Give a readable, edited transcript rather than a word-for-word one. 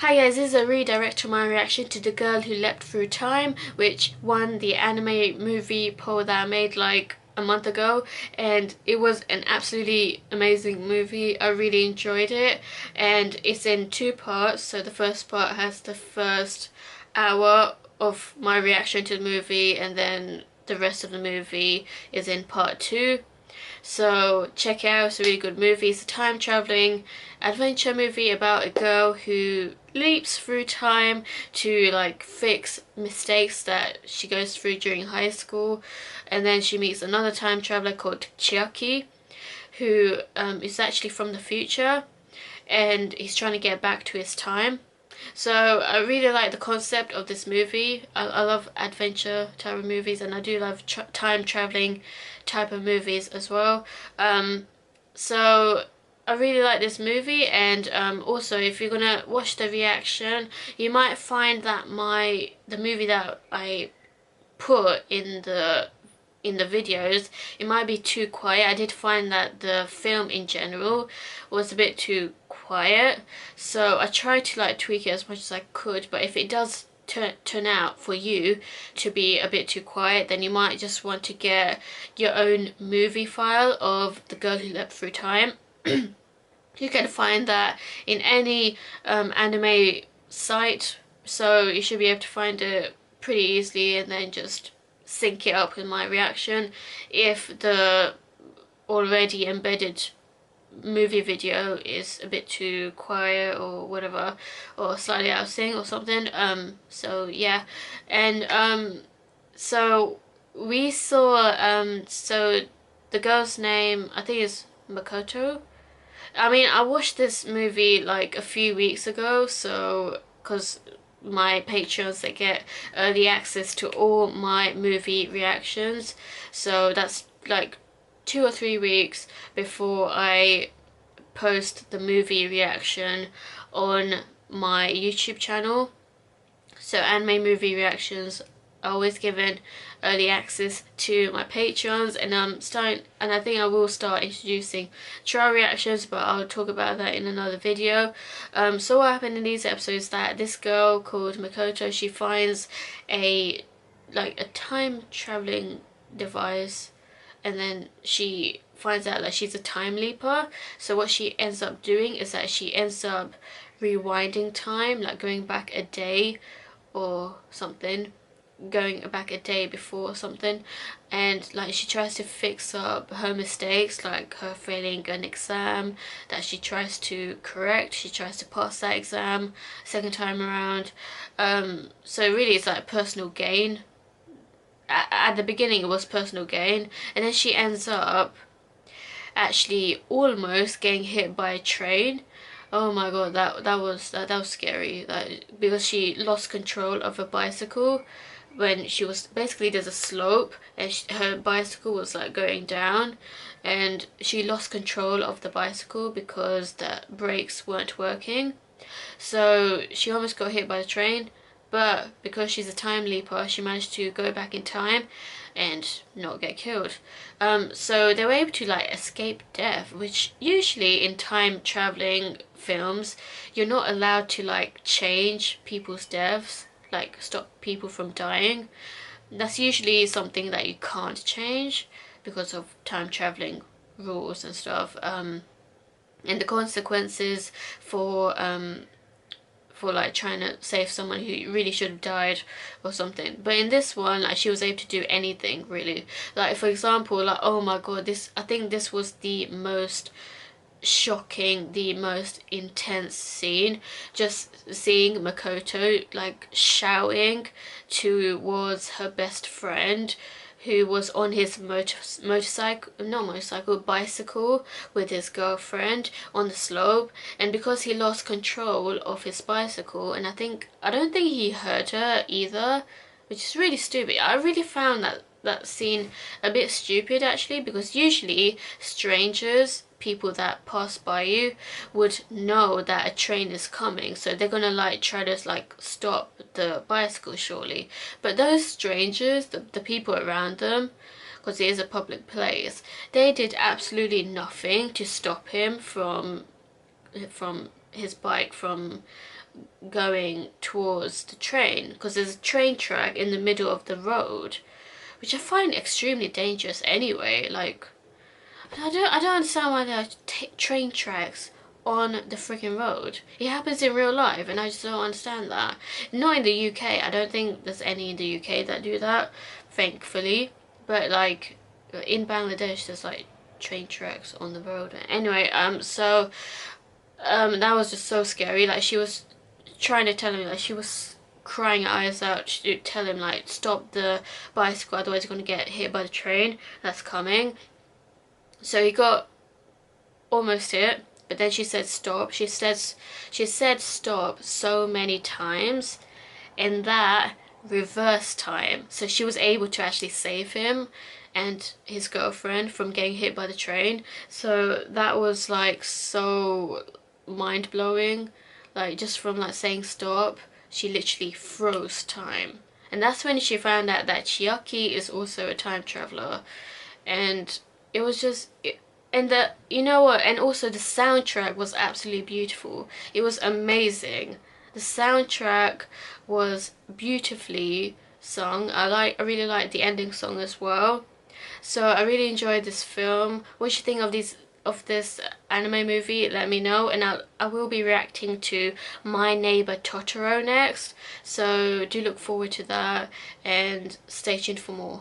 Hi guys, this is a redirect to my reaction to The Girl Who Leapt Through Time, which won the anime movie poll that I made like a month ago, and it was an absolutely amazing movie. I really enjoyed it, and it's in two parts. So the first part has the first hour of my reaction to the movie, and then the rest of the movie is in part two. So check it out, it's a really good movie. It's a time traveling adventure movie about a girl who leaps through time to like fix mistakes that she goes through during high school, and then she meets another time traveler called Chiaki, who is actually from the future, and he's trying to get back to his time. So I really like the concept of this movie. I love adventure type of movies, and I do love time traveling type of movies as well. So I really like this movie, and also if you're gonna watch the reaction, you might find that the movie that I put in the videos, it might be too quiet. I did find that the film in general was a bit too quiet, so I tried to like tweak it as much as I could. But if it does turn out for you to be a bit too quiet, then you might just want to get your own movie file of The Girl Who Leapt Through Time. You can find that in any anime site, so you should be able to find it pretty easily, and then just sync it up with my reaction. If the already embedded movie video is a bit too quiet or whatever, or slightly out of sync or something, so yeah. And so we saw, so the girl's name I think is Makoto. I mean, I watched this movie like a few weeks ago, so because my patrons, they get early access to all my movie reactions, so that's like 2 or 3 weeks before I post the movie reaction on my YouTube channel. So anime movie reactions are always given early access to my patrons, and I think I will start introducing trial reactions, but I'll talk about that in another video. So what happened in these episodes is that this girl called Makoto, she finds a time traveling device, and then she finds out that she's a time leaper. So what she ends up doing is that she ends up rewinding time, like going back a day or something, going back a day before or something, and like she tries to fix up her mistakes, like her failing an exam that she tries to correct. She tries to pass that exam second time around. So really it's like personal gain. At the beginning it was personal gain, and then she ends up actually almost getting hit by a train. Oh my god, that was scary. Because she lost control of her bicycle when she was, basically there's a slope, and her bicycle was like going down, and she lost control of the bicycle because the brakes weren't working. So she almost got hit by the train, but because she's a time leaper, she managed to go back in time and not get killed. So they were able to like escape death, which usually in time traveling films, you're not allowed to like change people's deaths, like stop people from dying. That's usually something that you can't change because of time traveling rules and stuff. And the consequences for like trying to save someone who really should have died or something. But in this one, like she was able to do anything really. Like for example, like oh my god, I think this was the most shocking, the most intense scene. Just seeing Makoto like shouting towards her best friend who was on his bicycle with his girlfriend on the slope, and because he lost control of his bicycle, and I don't think he hurt her either, which is really stupid. I really found that scene a bit stupid actually, because usually strangers, people that pass by you, would know that a train is coming, so they're gonna like try to like stop the bicycle surely. But those strangers, the people around them, because it is a public place, they did absolutely nothing to stop him from his bike from going towards the train, because there's a train track in the middle of the road, which I find extremely dangerous anyway. Like, I don't understand why there are train tracks on the freaking road. It happens in real life, and I just don't understand that. Not in the UK. I don't think there's any in the UK that do that, thankfully. But like in Bangladesh, there's like train tracks on the road. Anyway, that was just so scary. Like, she was trying to tell him, like, she was crying her eyes out to tell him, like, stop the bicycle, otherwise you're going to get hit by the train that's coming. So he got almost hit, but then she said stop. She said stop so many times, and that reverse time, so she was able to actually save him and his girlfriend from getting hit by the train. So that was like so mind-blowing. Like, just from like saying stop, she literally froze time. And that's when she found out that Chiaki is also a time traveler. And it was just and the, you know what, and also the soundtrack was absolutely beautiful. It was amazing. The soundtrack was beautifully sung. I really like the ending song as well. So I really enjoyed this film. What do you think of this anime movie? Let me know, and I will be reacting to My Neighbor Totoro next. So do look forward to that, and stay tuned for more.